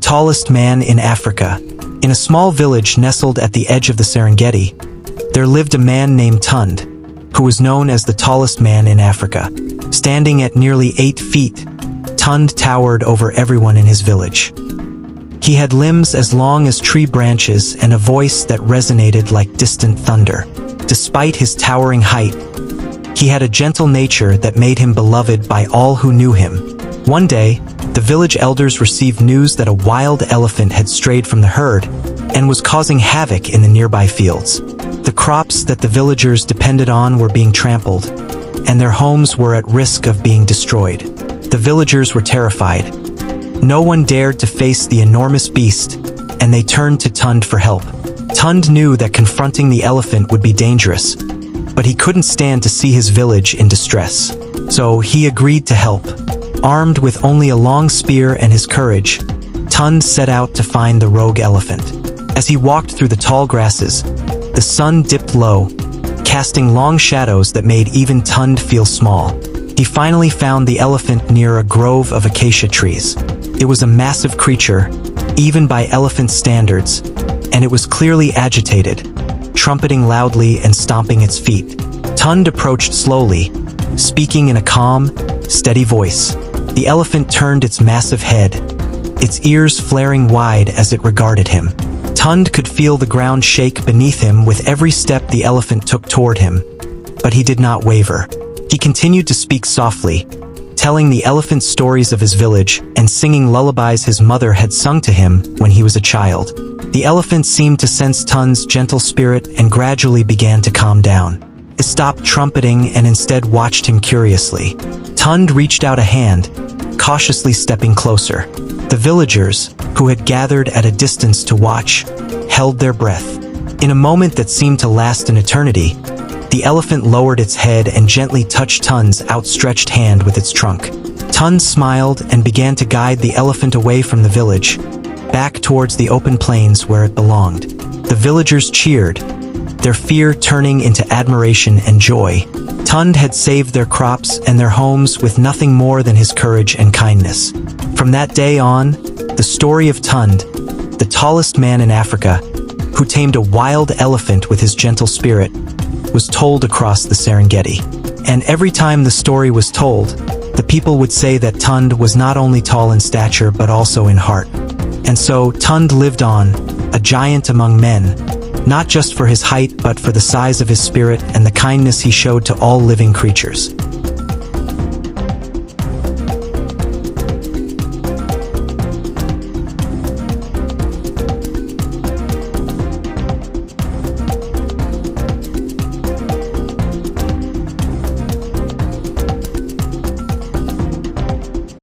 tallest man in Africa. In a small village nestled at the edge of the Serengeti, there lived a man named Tunde, who was known as the tallest man in Africa. Standing at nearly 8 feet, Tunde towered over everyone in his village. He had limbs as long as tree branches and a voice that resonated like distant thunder. Despite his towering height, he had a gentle nature that made him beloved by all who knew him. One day, the village elders received news that a wild elephant had strayed from the herd and was causing havoc in the nearby fields. The crops that the villagers depended on were being trampled, and their homes were at risk of being destroyed. The villagers were terrified. No one dared to face the enormous beast, and they turned to Tunde for help. Tunde knew that confronting the elephant would be dangerous, but he couldn't stand to see his village in distress. So he agreed to help. Armed with only a long spear and his courage, Tunde set out to find the rogue elephant. As he walked through the tall grasses, the sun dipped low, casting long shadows that made even Tunde feel small. He finally found the elephant near a grove of acacia trees. It was a massive creature, even by elephant standards, and it was clearly agitated, trumpeting loudly and stomping its feet. Tunde approached slowly, speaking in a calm, steady voice. The elephant turned its massive head, its ears flaring wide as it regarded him. Tunde could feel the ground shake beneath him with every step the elephant took toward him, but he did not waver. He continued to speak softly, telling the elephant stories of his village and singing lullabies his mother had sung to him when he was a child. The elephant seemed to sense Tunde's gentle spirit and gradually began to calm down. It stopped trumpeting and instead watched him curiously. Tunde reached out a hand, cautiously stepping closer. The villagers, who had gathered at a distance to watch, held their breath. In a moment that seemed to last an eternity, the elephant lowered its head and gently touched Tunde's outstretched hand with its trunk. Tunde smiled and began to guide the elephant away from the village, back towards the open plains where it belonged. The villagers cheered, their fear turning into admiration and joy. Tunde had saved their crops and their homes with nothing more than his courage and kindness. From that day on, the story of Tunde, the tallest man in Africa, who tamed a wild elephant with his gentle spirit, was told across the Serengeti. And every time the story was told, the people would say that Tunde was not only tall in stature but also in heart. And so Tunde lived on, a giant among men, not just for his height but for the size of his spirit and the kindness he showed to all living creatures.